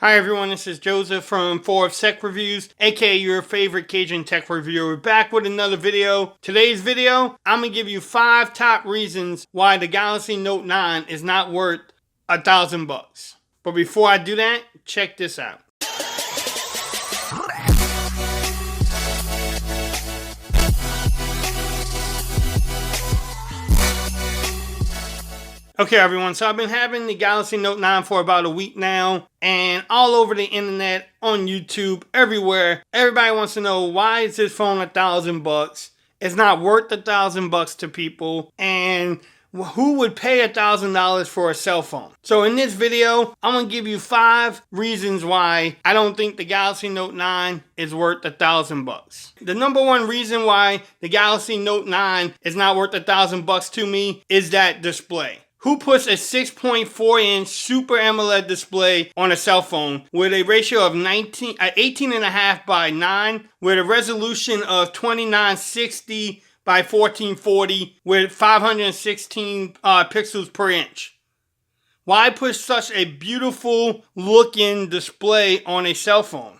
Hi everyone, this is Joseph from Forbes Tech Reviews, aka your favorite Cajun tech reviewer, back with another video. Today's video, I'm going to give you 5 top reasons why the Galaxy Note 9 is not worth $1,000. But before I do that, check this out. Okay everyone, so I've been having the Galaxy Note 9 for about a week now, and all over the internet, on YouTube, everywhere, everybody wants to know, why is this phone $1,000? It's not worth $1,000 to people, and who would pay $1,000 for a cell phone? So in this video, I'm going to give you 5 reasons why I don't think the Galaxy Note 9 is worth $1,000. The number one reason why the Galaxy Note 9 is not worth $1,000 to me is that display. Who puts a 6.4-inch Super AMOLED display on a cell phone with a ratio of 18.5 by 9 with a resolution of 2960 by 1440 with 516 pixels per inch? Why put such a beautiful looking display on a cell phone?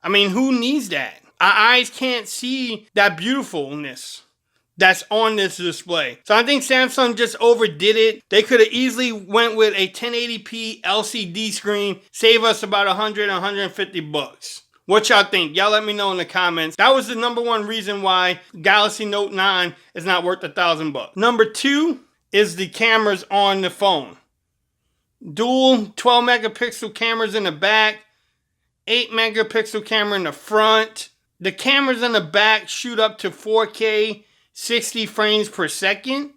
I mean, who needs that? Our eyes can't see that beautifulness that's on this display. So I think Samsung just overdid it. They could have easily went with a 1080p LCD screen, save us about $100-$150. What y'all think? Y'all let me know in the comments. That was the number one reason why Galaxy Note 9 is not worth $1,000. Number 2 is the cameras on the phone. Dual 12 megapixel cameras in the back, 8 megapixel camera in the front. The cameras in the back shoot up to 4K 60 frames per second.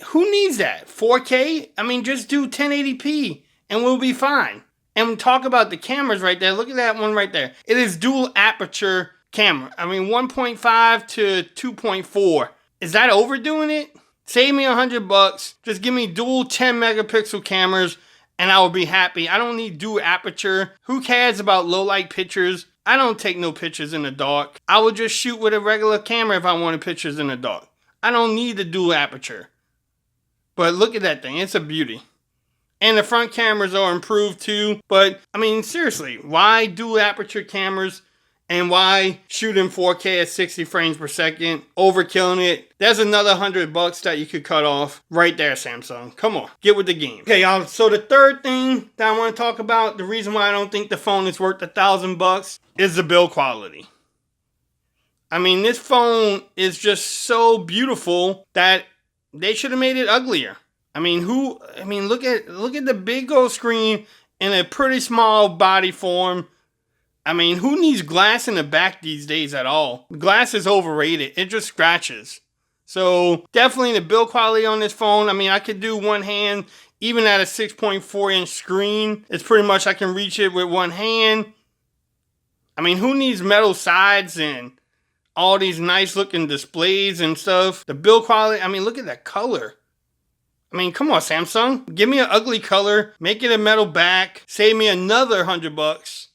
Who needs that? 4K? I mean, just do 1080p and we'll be fine. And talk about the cameras right there. Look at that one right there. It is dual aperture camera. I mean, 1.5 to 2.4. Is that overdoing it? Save me $100. Just give me dual 10 megapixel cameras and I will be happy. I don't need dual aperture. Who cares about low light pictures? I don't take no pictures in the dark. I will just shoot with a regular camera if I wanted pictures in the dark. I don't need the dual aperture. But look at that thing. It's a beauty. And the front cameras are improved too. But, I mean, seriously, why dual aperture cameras? And why shoot in 4K at 60 frames per second? Overkilling it. There's another $100 that you could cut off right there, Samsung. Come on, get with the game. Okay, y'all. So the third thing that I want to talk about, the reason why I don't think the phone is worth $1,000 is the build quality. I mean, this phone is just so beautiful that they should have made it uglier. I mean, look at the big old screen in a pretty small body form. I mean, who needs glass in the back these days at all? Glass is overrated. It just scratches. So definitely the build quality on this phone. I mean, I could do one hand, even at a 6.4-inch screen. It's pretty much I can reach it with one hand. I mean, who needs metal sides and all these nice looking displays and stuff? The build quality, I mean, look at that color. I mean, come on, Samsung. Give me an ugly color. Make it a metal back. Save me another $100.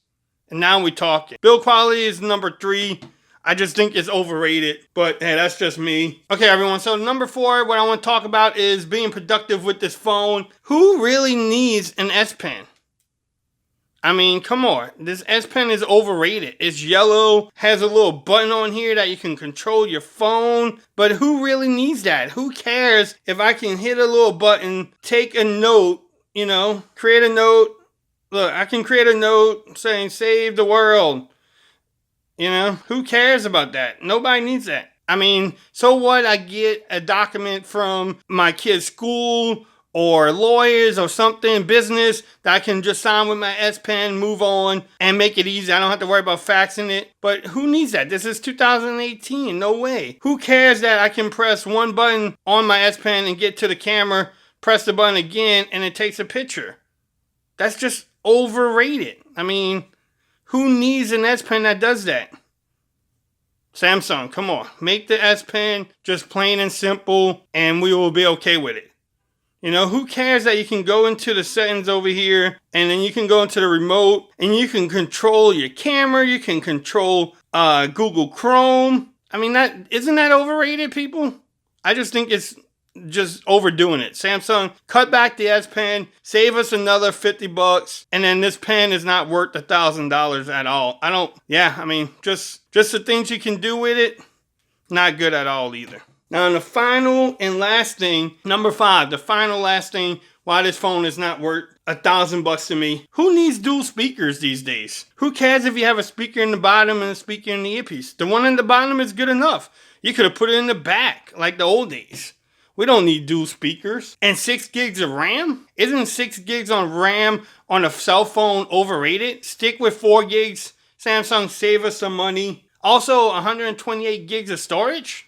And now we talking. Build quality is number 3. I just think it's overrated. But hey, that's just me. Okay, everyone. So number 4, what I want to talk about is being productive with this phone. Who really needs an S Pen? I mean, come on. This S Pen is overrated. It's yellow, has a little button on here that you can control your phone. But who really needs that? Who cares if I can hit a little button, take a note, create a note. Look, I can create a note saying, save the world. Who cares about that? Nobody needs that. I mean, so what? I get a document from my kid's school or lawyers or something, business, that I can just sign with my S Pen, move on, and make it easy. I don't have to worry about faxing it. But who needs that? This is 2018. No way. Who cares that I can press one button on my S Pen and get to the camera, press the button again, and it takes a picture? That's just overrated. I mean, who needs an S Pen that does that? Samsung, come on. Make the S Pen just plain and simple, and we will be okay with it. Who cares that you can go into the settings over here, and then you can go into the remote, and you can control your camera, you can control Google Chrome. I mean, isn't that overrated, people? I just think it's just overdoing it. Samsung, cut back the S Pen, save us another $50, and then this pen is not worth $1,000 at all. I mean, just the things you can do with it, not good at all either. Now, the final and last thing, number 5, the final last thing why this phone is not worth $1,000 to me. Who needs dual speakers these days? Who cares if you have a speaker in the bottom and a speaker in the earpiece? The one in the bottom is good enough. You could have put it in the back like the old days. We don't need dual speakers. And 6 gigs of RAM? Isn't 6 gigs on RAM on a cell phone overrated? Stick with 4 gigs. Samsung, save us some money. Also, 128 gigs of storage?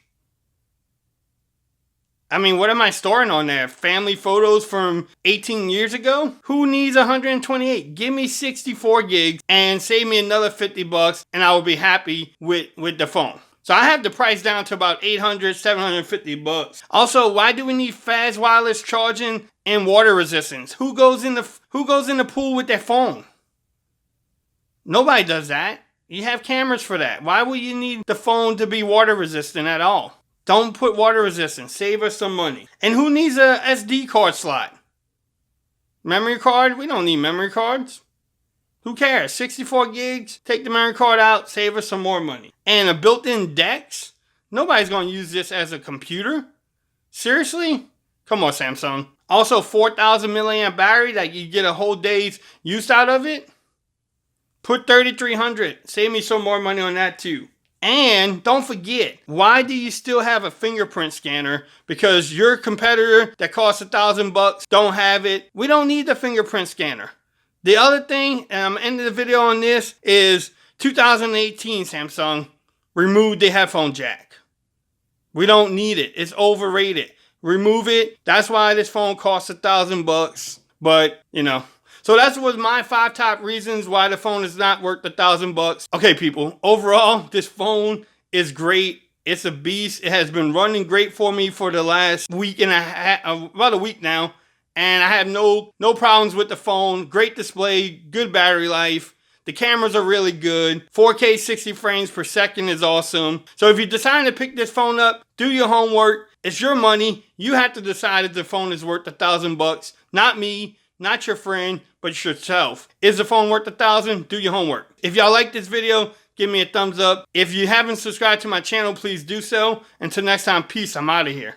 I mean, what am I storing on there? Family photos from 18 years ago? Who needs 128? Give me 64 gigs and save me another $50 and I will be happy with the phone. So I have the price down to about $800, $750. Also, why do we need fast wireless charging and water resistance? Who goes in the pool with their phone? Nobody does that. You have cameras for that. Why would you need the phone to be water resistant at all? Don't put water resistance. Save us some money. And who needs a SD card slot? Memory card? We don't need memory cards. Who cares? 64 gigs, take the memory card out, save us some more money. And a built-in DeX? Nobody's going to use this as a computer. Seriously? Come on, Samsung. Also, 4,000 milliamp battery that you get a whole day's use out of it. Put 3,300. Save me some more money on that too. And don't forget, why do you still have a fingerprint scanner? Because your competitor that costs $1,000 don't have it. We don't need the fingerprint scanner. The other thing, and I'm ending the video on this, is 2018 Samsung removed the headphone jack. We don't need it. It's overrated. Remove it. That's why this phone costs $1,000. But, you know. So that was my 5 top reasons why the phone is not worth $1,000. Okay, people. Overall, this phone is great. It's a beast. It has been running great for me for the last week and a half, about a week now. And I have no problems with the phone. Great display, good battery life. The cameras are really good. 4K 60 frames per second is awesome. So if you decide to pick this phone up, do your homework. It's your money. You have to decide if the phone is worth $1,000. Not me, not your friend, but yourself. Is the phone worth $1,000? Do your homework. If y'all like this video, give me a thumbs up. If you haven't subscribed to my channel, please do so. Until next time, peace. I'm out of here.